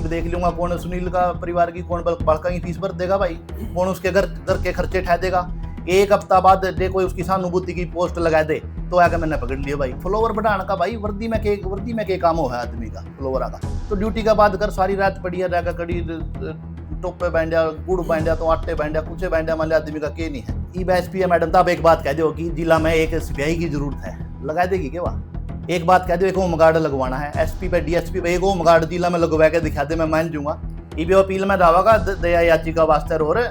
देख लूंगा कौन सुनील का परिवार की कौन बड़का की फीस भर देगा भाई, कौन उसके घर के खर्चे ठह देगा। एक हफ्ता बाद दे कोई उसकी सहानुभूति की पोस्ट लगा दे तो आके मैंने पकड़ लिया भाई। फ्लोवर बढ़ाने का भाई वर्दी में के काम हो है आदमी का फ्लोवर का। तो ड्यूटी का बाद कर सारी रात पड़ी है जाकर कड़ी टोपे बैंडा गुड़ बैंडा तो आटे बैंडा कुछ बैंडा मान लिया आदमी का के नहीं है। ई एसपी है मैडम तब एक बात कह दो कि जिला में एक सिपाही की जरूरत है, लगा देगी क्या वहाँ। एक बात कह दो एक होमगार्ड लगवाना है एसपी पे डीएसपी पे, एक होमगार्ड जिला में लगवा के दिखा दे, मैं मान जाऊंगा। ये भी अपील में दावा दया याचिका वास्ते और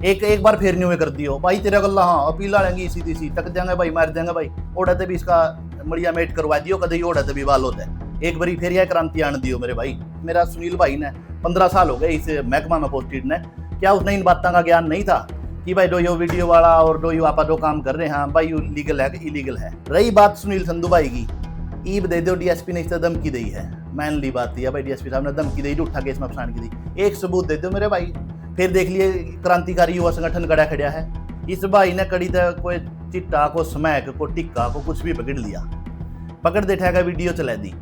एक बार फेर न्यू कर दियो भाई तेरा गल्ला। हाँ अपील आएंगी सीधी सी तक जाएंगे भाई, मार देंगे भाई। ओढ़ते भी इसका मड़िया मेट करवा दियो, कदे ओढ़ते भी बाल होता है। एक बारी फिर यह क्रांति आन दियो मेरे भाई। मेरा सुनील भाई ने 15 साल हो गए इस महकमा में पोस्टेड ने, क्या उसने इन बातों का ज्ञान नहीं था कि भाई जो यो वीडियो वाला और जो यो आप जो काम कर रहे हैं भाई यू लीगल है कि इलीगल है। रही बात सुनील संधू भाई की, ईब दे दो डीएसपी ने इस धमकी दी है, मैनली बात है भाई। डीएसपी साहब ने धमकी दी, उठा केस में फसान की दी, एक सबूत दे दो मेरे भाई। फिर देख लिए क्रांतिकारी युवा संगठन कड़ा खड़ा है, इस भाई ने कड़ी तक कोई चिट्टा को स्मैक को टिक्का को कुछ भी पकड़ लिया, पकड़ दे ठेका वीडियो चला दी।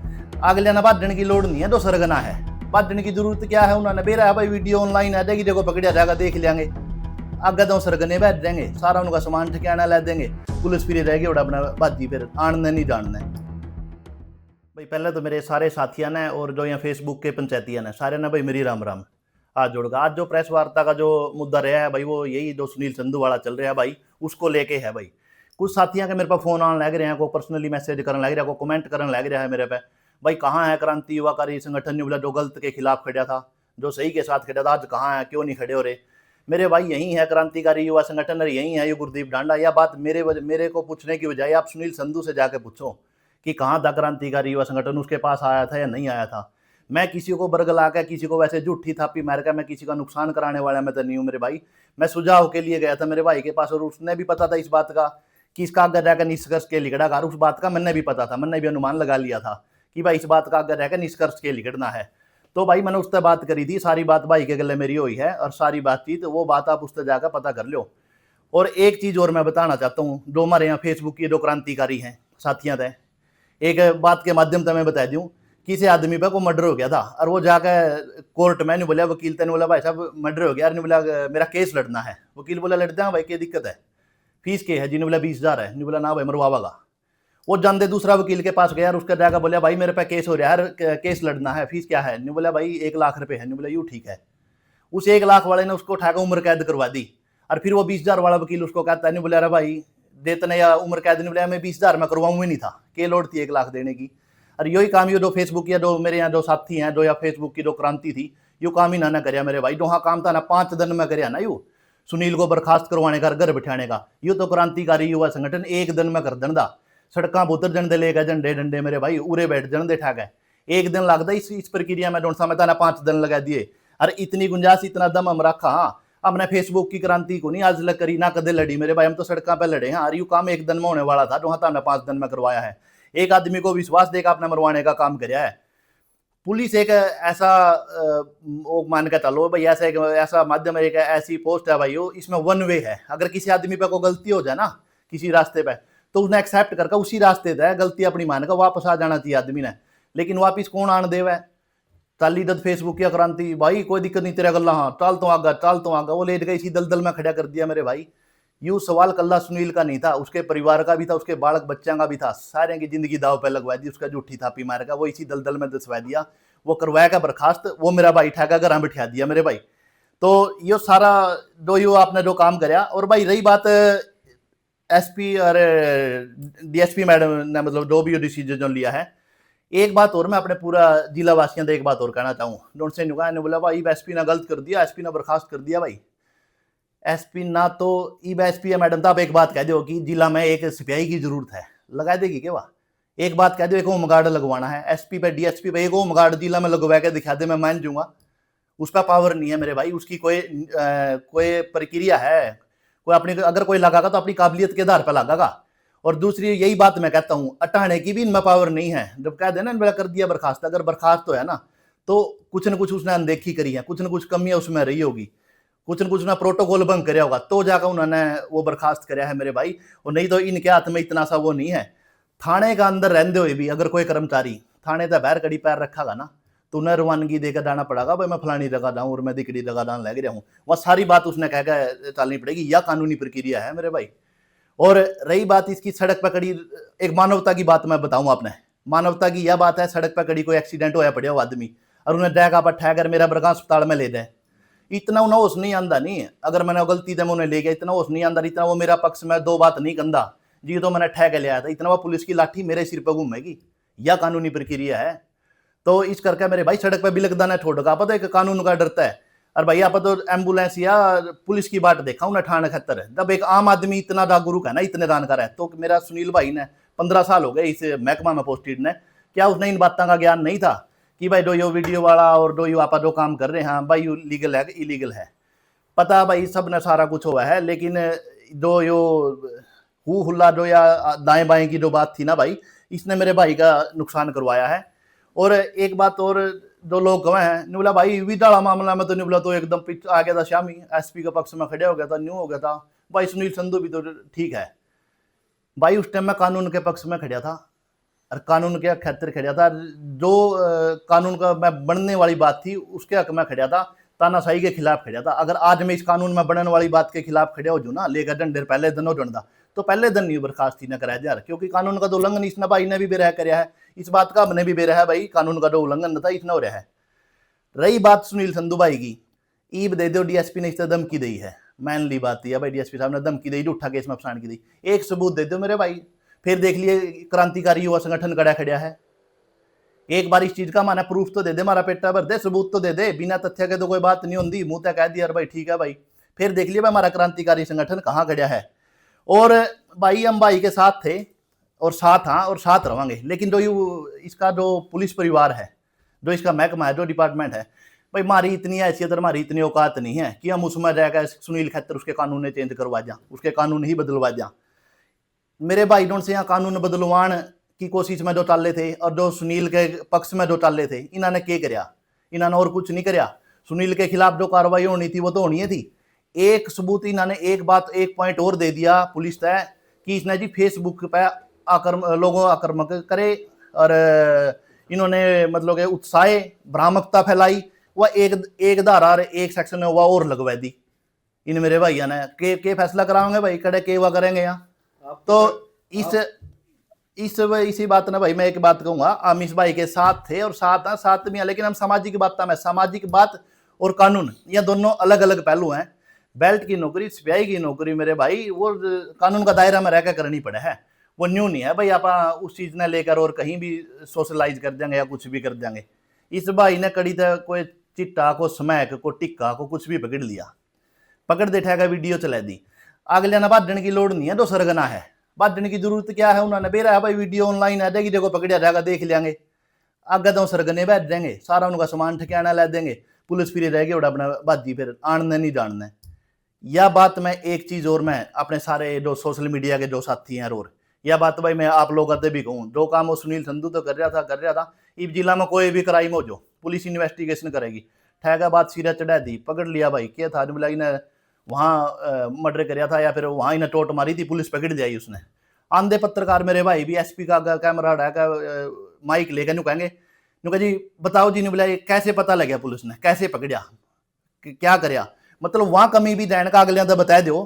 अगले ना बांधने की लोड़ नहीं है, तो सरगना है बांधने की जरूरत क्या है। उन्होंने बेरा है भाई वीडियो ऑनलाइन आ जाएगी, देखो पकड़ा जाएगा देख लेंगे, आगे तो सरगने बैठ जाएंगे, सारा उनका सामान ठिकाना ला देंगे, पुलिस फिर रहेगी और अपना बाजी फिर आनने नहीं जानना भाई। पहले तो मेरे सारे साथियों ने और जो यहाँ फेसबुक के पंचायतियों ने सारे ने भाई मेरी राम राम हाथ जोड़कर। आज जो प्रेस वार्ता का जो मुद्दा रहा है भाई वो यही जो सुनील संधू वाला चल रहा है भाई, उसको लेके है भाई। कुछ साथियों के मेरे पास फोन आने लग रहे हैं, को पर्सनली मैसेज करने लग रहा है, को कमेंट करने लग रहा है मेरे पे भाई कहाँ है क्रांति युवाकारी संगठन ने बोला जो गलत के खिलाफ खड़ा था, जो सही के साथ खड़ा था, आज कहाँ है, क्यों नहीं खड़े हो रहे मेरे भाई। यही है क्रांतिकारी युवा संगठन और यही है ये गुरदीप डांडा। यह बात मेरे को पूछने की बजाय आप सुनील संधू से जाके पूछो कि कहाँ था क्रांतिकारी युवा संगठन, उसके पास आया था या नहीं आया था। मैं किसी को बरगला के किसी को वैसे झूठी थापी मार कर मैं किसी का नुकसान कराने वाला मैं तो नहीं हूँ मेरे भाई। मैं सुझाव के लिए गया था मेरे भाई के पास और उसने भी पता था इस बात का कि इसका आगे रहकर निष्कर्ष के लिखड़ा का, उस बात का मैंने भी पता था, मैंने भी अनुमान लगा लिया था कि भाई इस बात का आगे रहकर निष्कर्ष के लिखड़ना है। तो भाई मैंने उससे बात करी थी, सारी बात भाई के गले मेरी हुई है और सारी बातचीत वो बात आप उससे जाकर पता कर लो। और एक चीज़ और मैं बताना चाहता हूँ, जो हमारे यहाँ फेसबुक की जो क्रांतिकारी हैं साथियाँ थे, एक बात के माध्यम से मैं बता दूँ, किसी आदमी पे को मर्डर हो गया था और वो जाकर कोर्ट में नहीं बोला, वकील ने बोला भाई साहब मर्डर हो गया, नहीं बोला मेरा केस लड़ना है। वकील बोला लड़ते हैं भाई, क्या दिक्कत है, फीस के है, जिन्हें बोला 20,000 है, नहीं बोला ना भाई मरवावागा। वो जानते दूसरा वकील के पास गया और उसका जाकर बोला भाई मेरे पे केस हो रहा है, केस लड़ना है, फीस क्या है, नहीं बोला भाई 1 लाख रुपए है, नहीं बोला यूँ ठीक है। उस 1 लाख वाले ने उसको उठाकर उम्र कैद करवा दी और फिर वो 20,000 वाला वकील उसको कहता है, नहीं बोला अरे भाई देते या उम्र कैद, नहीं बोला मैं 20,000 में करवाऊँ ही नहीं था, के लोड थी 1 लाख देने की। और यही काम ये जो फेसबुक या जो मेरे यहाँ जो साथी हैं जो या फेसबुक की जो क्रांति थी, यो काम ही ना कराया मेरे भाई। जो हाँ काम था ना 5 दिन में कराया ना यू सुनील को बर्खास्त करवाने का, घर बिठाने का, यू तो क्रांतिकारी युवा संगठन 1 दिन में कर देना। सड़क उतर झंडे ले गए, झंडे डंडे मेरे भाई उरे बैठ झंडे ठा गए, 1 दिन लगता इस प्रक्रिया में, डोंट समझता ना 5 दिन लगा दिए। अरे इतनी गुंजाइश इतना दम हम रखा, हाँ हमने फेसबुक की क्रांति को नहीं आज लग करी ना कदे लड़ी मेरे भाई, हम तो सड़क पे लड़े हैं। अरे यू काम 1 दिन में होने वाला था, जो हाँ हमने 5 दिन में करवाया है। एक आदमी को विश्वास देकर आपने मरवाने का काम किया है। पुलिस एक ऐसा मान के चलो भाई, ऐसा माध्यम, एक ऐसी पोस्ट है भाई, वो इसमें 1 वे है। अगर किसी आदमी पे कोई गलती हो जाए ना किसी रास्ते पे, तो उसने एक्सेप्ट करके उसी रास्ते पे गलती अपनी मान कर वापस आ जाना चाहिए आदमी ने। लेकिन वापिस कौन आन देव है, चाली दद फेसबुक की क्रांति भाई कोई दिक्कत नहीं तेरा गल्ला, हाँ चाल तो आगा, वो लेट गए इसी दलदल में खड़ा कर दिया मेरे भाई। यूँ सवाल कल्ला सुनील का नहीं था, उसके परिवार का भी था, उसके बालक बच्चा का भी था, सारे की जिंदगी दाव पे लगवा दी, उसका झूठी थापी मार का वो इसी दलदल में दसवा दिया, वो करवाया का बर्खास्त, वो मेरा भाई ठेका घर बिठा दिया मेरे भाई। तो ये सारा जो यू आपने जो काम कराया। और भाई रही बात एसपी और डीएसपी मैडम ने मतलब जो भी डिसीजन लिया है, एक बात और मैं अपने पूरा जिला वासियों से एक बात और कहना चाहूँ। डोंट से ने बोला भाई एसपी ने गलत कर दिया, एसपी ने बर्खास्त कर दिया। भाई एसपी ना तो एसपी है मैडम, तो आप एक बात कह दो कि जिला में एक सिपाही की जरूरत है, लगा देगी क्या वह। एक बात कह दो एक होमगार्ड लगवाना है, एसपी पे डीएसपी पे एक होमगार्ड जिला में लगवा के दिखा दे, मैं मान जाऊंगा। उसका पावर नहीं है मेरे भाई, उसकी कोई प्रक्रिया है, कोई अपनी अगर कोई लगागा तो अपनी काबिलियत के आधार पर लगागा। और दूसरी यही बात मैं कहता हूँ, हटाने की भी इनमें पावर नहीं है। जब कह देना मेरा कर दिया बर्खास्त, अगर बर्खास्त तो है ना तो कुछ न कुछ उसने अनदेखी करी है, कुछ न कुछ कमियां उसमें रही होगी, कुछ न कुछ ना प्रोटोकॉल भंग कराया होगा, तो जाकर उन्होंने वो बर्खास्त कराया है मेरे भाई। और नहीं तो इनके हाथ में इतना सा वो नहीं है। थाने का अंदर रहते हुए भी अगर कोई कर्मचारी थाने का बाहर कड़ी पैर रखागा ना, तूने रवानगी देकर जाना पड़ेगा भाई, मैं फलानी जगह जाऊँ और मैं दिकड़ी जगह जान लग रहा हूँ, वह सारी बात उसने कह के चलनी पड़ेगी। यह कानूनी प्रक्रिया है मेरे भाई। और रही बात इसकी सड़क पर खड़ी, एक मानवता की बात मैं बताऊं आपने, मानवता की यह बात है, सड़क पर खड़ी कोई एक्सीडेंट होया पड़े हो आदमी और उन्हें जगह पर ठहकर मेरा बरगा अस्पताल में ले जाए, इतना उन्हें होश नहीं आंदा नहीं है। अगर मैंने गलती से उन्हें ले गया, इतना होश नहीं आंदा, इतना वो मेरा पक्ष में दो बात नहीं कंधा जी तो मैंने ठह के ले आया था, इतना वो पुलिस की लाठी मेरे सिर पर घूमेगी। यह कानूनी प्रक्रिया है। तो इस करके मेरे भाई सड़क पर भी लगदा ना छोड़ का पता है कि कानून का डरता है। और भाई आप तो एम्बुलेंस या पुलिस की बात देखा उन्हें ठाण खतर है, जब एक आम आदमी इतना जागरूक है ना, इतने जानकार है। तो मेरा सुनील भाई ने 15 साल हो गए इस महकमा में पोस्टेड ने, क्या उसने इन बातों का ज्ञान नहीं था कि भाई जो यो वीडियो वाला और जो यो आप जो काम कर रहे हैं भाई लीगल है कि इलीगल है। पता भाई सब ने सारा कुछ हुआ है, लेकिन जो यो हु हुल्ला जो या दाएं बाएं की जो बात थी ना भाई, इसने मेरे भाई का नुकसान करवाया है। और एक बात और, जो लोग गए हैं बोला भाई विदाला मामला में तो नहीं बोला तो एकदम पिच आ गया था, शामी एसपी के पक्ष में खड़े हो गया था, न्यू हो गया था भाई। सुनील संधू भी तो ठीक है भाई, उस टाइम में कानून के पक्ष में खड़ा था और कानून के खातिर खड़ा था। जो कानून का मैं बनने वाली बात थी उसके हक में खड़ा था, तानाशाही के खिलाफ खड़ा था। अगर आज मैं इस कानून में बनने वाली बात के खिलाफ खड़े हो जो ना, लेकर डंडे पहले दिन हो डंडा तो पहले दिन नहीं बर्खास्ती न कराया जा रहा, क्योंकि कानून का तो उल्लंघन इसने भाई ने भी बेरह कराया है। इस बात का हमने भी बेरह है भाई, कानून का जो उल्लंघन था इसने हो रहा है। रही बात सुनील संधू भाई की, ईब दे दो, डीएसपी ने इस तरह धमकी दी है, मैनली बात है भाई, डीएसपी साहब ने धमकी दी, झूठा केस में फसाने की दी, एक सबूत दे दो मेरे भाई। फिर देख लिए क्रांतिकारी युवा संगठन कड़ा खड़ा है, एक बार इस चीज का माना प्रूफ तो दे दे, मारा पेटा भर दे, सबूत तो दे दे, बिना तथ्य के तो कोई बात नहीं होती, मुंह तक कह दिया भाई ठीक है भाई। फिर देख लिया भाई हमारा क्रांतिकारी संगठन कहाँ खड़ा है। और भाई हम भाई के साथ थे और साथ हाँ और साथ रहेंगे, लेकिन जो इसका जो पुलिस परिवार है, जो इसका महकमा है, जो डिपार्टमेंट है भाई, हमारी इतनी हैसियत और हमारी इतनी औकात नहीं है कि हम उसमें जाकर सुनील खत्तर उसके कानून ने चेंज करवा जा, उसके कानून ही बदलवा जा। मेरे भाई से यहाँ कानून बदलवान की कोशिश में जो चाले थे और जो सुनील के पक्ष में जो चाले थे, इन्होंने क्या कराया, इन्होंने और कुछ नहीं कराया। सुनील के खिलाफ जो कार्रवाई होनी थी वो तो होनी थी। एक सबूत इन्होंने, एक बात, एक पॉइंट और दे दिया पुलिस तय कि इसने जी फेसबुक पे लोगों आक्रामक करे और इन्होंने मतलब उत्साह भ्रामकता फैलाई, वह एक धारा एक सेक्शन में वह और लगवा दी इन मेरे भाइयों ने। के फैसला कराओगे भाई, कड़े के हुआ करेंगे यहाँ। तो इसी बात ना भाई मैं एक बात कहूंगा, हम इस भाई के साथ थे और साथ में, लेकिन हम सामाजिक बात में, सामाजिक बात और कानून यह दोनों अलग अलग पहलू हैं। बेल्ट की नौकरी, सिपाही की नौकरी मेरे भाई वो कानून का दायरा में रहकर करनी पड़े है, वो न्यू नहीं है भाई आप उस चीज ने लेकर और कहीं भी सोशलाइज कर देंगे या कुछ भी कर देंगे। इस भाई ने कड़ी था कोई चिट्टा को स्मैक को टिक्का को कुछ भी पकड़ लिया, पकड़ देठागा वीडियो चला दी, अगले ने बांधने की लोड़ नहीं है, जो सरगना है बांधने की जरूरत क्या है, उन्होंने बेरा है भाई वीडियो ऑनलाइन आ जाएगी, देखो पकड़ा जाएगा देख लेंगे, आगे तो सरगने बैठ देंगे, सारा उनका सामान ठिकाना ला देंगे, पुलिस फिर रहेगी और अपना बाजी फिर आणने नहीं जानना। यह बात मैं एक चीज और मैं अपने सारे जो सोशल मीडिया के जो साथी हैं और यह बात भाई मैं आप लोगों से भी कहूँ, जो काम वो सुनील संधू तो कर रहा था, इस जिला में कोई भी क्राइम हो जो पुलिस इन्वेस्टिगेशन करेगी। ठहगा बात सिरा चढ़ा दी, पकड़ लिया भाई, क्या था मिला इन्हें वहाँ मर्डर कराया था या फिर वहाँ इन्हें टोट मारी थी, पुलिस पकड़ लिया उसने। आंधे पत्रकार मेरे भाई भी एसपी का कैमरा हटा माइक लेकर नु कहेंगे जी बताओ जी, बोला कैसे पता लगा पुलिस ने, कैसे पकड़ा, क्या कराया, मतलब वहां कमी भी दैन का अगले तो बता दो,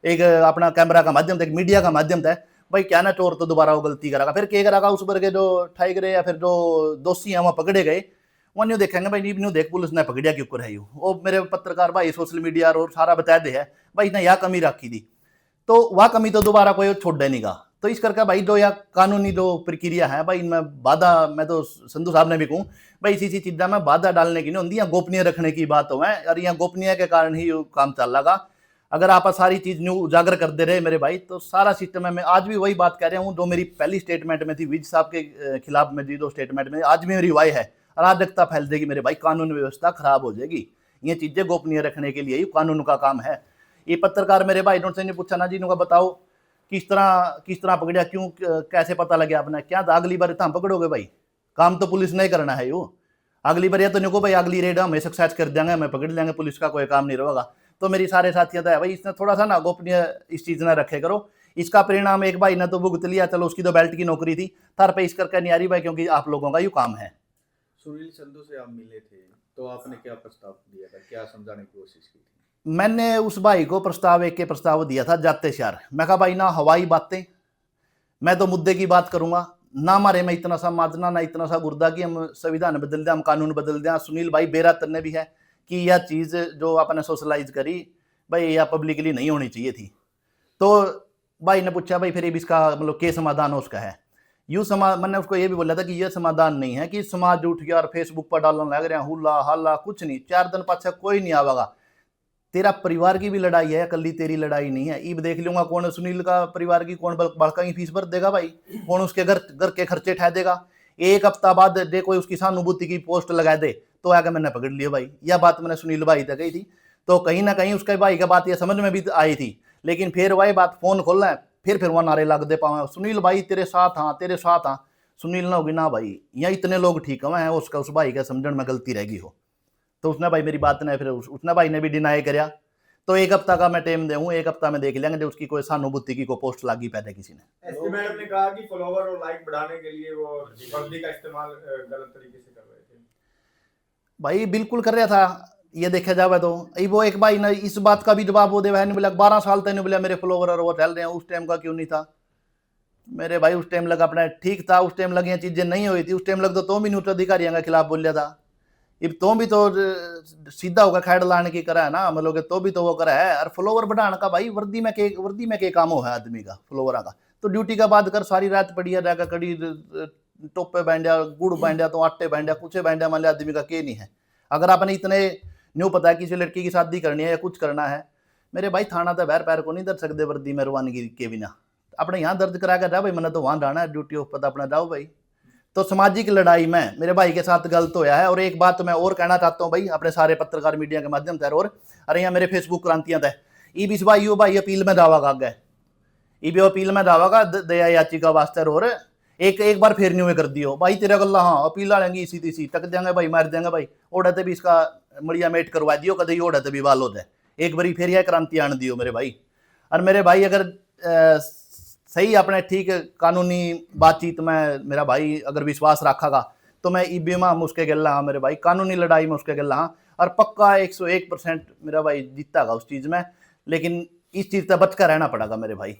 एक अपना कैमरा का माध्यम था, एक मीडिया का माध्यम था भाई, क्या ना चोर तो दोबारा वो गलती करेगा, फिर क्या करेगा उस पर के जो ठाई गए या फिर जो दोषी हैं वहाँ पकड़े गए, वहाँ न्यू देखेंगे भाई न्यू देख पुलिस ने पकड़ा क्यों कर है वो मेरे पत्रकार भाई सोशल मीडिया और सारा बता दे है भाई इसने यह कमी रखी थी, तो वह कमी तो दोबारा कोई छोड़ देने का। तो इस करके भाई जो यह कानूनी जो प्रक्रिया है भाई इनमें बाधा, मैं तो संधू साहब ने भी कहूँ भाई इसी चीज़ा में बाधा डालने की नहीं होती, गोपनीय रखने की बात हो है, और यहाँ गोपनीय के कारण ही काम चल रहा। अगर आप सारी चीज न्यू उजागर करते रहे मेरे भाई तो सारा सिस्टम है। मैं आज भी वही बात कह रहा हूँ जो मेरी पहली स्टेटमेंट में थी विज साहब के खिलाफ में जी, दो स्टेटमेंट में आज भी मेरी वाई है, अराजकता फैल जाएगी मेरे भाई, कानून व्यवस्था खराब हो जाएगी। ये चीजें गोपनीय रखने के लिए ही कानून का काम है। ये पत्रकार मेरे भाई उनसे ने पूछा ना जी, इनका बताओ किस तरह पकड़ा, क्यों कैसे पता लगे आपने, क्या था अगली बार हम पकड़ोगे भाई, काम तो पुलिस ने ही करना है। यो अगली बार या तो निको भाई अगली रेड हमें सक्सेस कर देंगे, हमें पकड़ लेंगे, पुलिस का कोई काम नहीं रहेगा। तो मेरी सारे साथियों है भाई इसने थोड़ा सा ना गोपनीय इस चीज ना रखे करो। इसका परिणाम एक भाई ने तो भुगत लिया, चलो उसकी तो बेल्ट की नौकरी थी थार पे इस करके नहीं आ रही भाई, क्योंकि आप लोगों का यू काम है। सुनील संधू से आप मिले थे तो आपने क्या प्रस्ताव दिया था, क्या समझाने की कोशिश की थी? मैंने उस भाई को प्रस्ताव एक के प्रस्ताव दिया था जाते शहर। मैं कहा भाई ना हवाई बातें, मैं तो मुद्दे की बात करूंगा। ना हमारे में इतना सा माजना ना इतना सा गुर्दा कि हम संविधान बदल दें, हम कानून बदल दें। सुनील भाई बेरा तन्ने भी है कि यह चीज जो आपने सोशलाइज करी भाई यह पब्लिकली नहीं होनी चाहिए थी। तो भाई ने पूछा भाई फिर इसका मतलब के समाधान उसका है यूं मैंने उसको ये भी बोला था कि यह समाधान नहीं है कि समाज उठ गया और फेसबुक पर डालने लग रहे हैं हुला हल्ला, कुछ नहीं। 4 दिन पाछा कोई नहीं आवेगा। तेरा परिवार की भी लड़ाई है, कल तेरी लड़ाई नहीं है। ईब देख लूंगा कौन सुनील का परिवार की कौन बड़का की फीस भर देगा भाई, कौन उसके घर घर के खर्चे ठह देगा। एक हफ्ता बाद दे कोई उसकी सहानुभूति की पोस्ट लगा दे तो आगे मैंने पकड़ लिया भाई। यह बात मैंने सुनील भाई तक कही थी, तो कहीं ना कहीं उसके भाई का बात यह समझ में भी आई थी। लेकिन फिर वही बात फोन खोलना है, फिर वह नारे लग दे पावे सुनील भाई तेरे साथ हाँ तेरे साथ हाँ। सुनील ना होगी ना भाई, यहाँ इतने लोग ठीक हुए हैं, उसका उस भाई का समझण में गलती रहेगी हो। तो उसने भाई मेरी बात ने फिर उसने भाई ने भी डिनाई करा। तो एक हफ्ता का मैं टाइम दूं, एक हफ्ता में देख लेंगे जो उसकी कोई सहानुभूति की कोई पोस्ट लागी पहले किसी ने। एसपी मैडम ने कहा कि फॉलोवर और लाइक बढ़ाने के लिए वो वर्दी का इस्तेमाल गलत तरीके से कर रहे थे। भाई बिल्कुल कर रहा था, ये देखा जाए तो। वो एक भाई ने इस बात का भी जवाब वो दे ने बोला 12 साल तक बोला मेरे फॉलोवर और वो चल रहे हैं, उस टाइम का क्यों नहीं था? मेरे भाई उस टाइम लगा अपना ठीक था, उस टाइम लगी चीजें नहीं हुई थी, उस टाइम लग तो भी नहीं अधिकारियों के खिलाफ बोलिया था। अब तो भी तो सीधा होगा खैड़ लाने की करा है ना, मतलब तो भी तो वो करा है। और फ्लोवर बढ़ाने का भाई वर्दी में के काम हो है आदमी का फ्लोवर का। तो ड्यूटी का बाद कर सारी रात पड़ी है जाकर कड़ी टोपे बैंडिया गुड़ बैंडिया तो आटे बैंडिया कुछ बैंडिया मान लिया आदमी का के नहीं है। अगर आपने इतने न्यू पता है किसी लड़की की शादी करनी है या कुछ करना है, मेरे भाई थाना तो बैर पैर को नहीं दर सकते वर्दी में रवानगी के बिना। अपने यहाँ दर्ज करा कर जाओ भाई, मैंने तो वहां जाना है ड्यूटी ऑफ पता अपना जाओ भाई। तो सामाजिक लड़ाई में मेरे भाई के साथ गलत होया है। और एक बात मैं और कहना चाहता हूँ भाई अपने सारे पत्रकार मीडिया के माध्यम से, और अरे यहाँ मेरे फेसबुक क्रांतियां थे इस भाई यो भाई अपील में दावा का गए इबे अपील में दावा का दया याचिका वास्ते और एक बार फिर न्यू कर दियो भाई तेरा गल्ला हाँ अपील आएंगी इसी तीसी तक देंगे भाई मार देंगे भाई। ओढ़ते भी इसका मड़िया मेट करवा दियो कदे ओढ़ते भी वाल हो जाए एक बारी फिर यह क्रांति आन दियो मेरे भाई। और मेरे भाई अगर सही अपने ठीक कानूनी बातचीत में मेरा भाई अगर विश्वास रखेगा तो मैं ईबी में उसके गल्ला हाँ मेरे भाई, कानूनी लड़ाई में उसके गल्ला हाँ। और पक्का 101% मेरा भाई जीतागा उस चीज में। लेकिन इस चीज से बचकर रहना पड़ेगा मेरे भाई।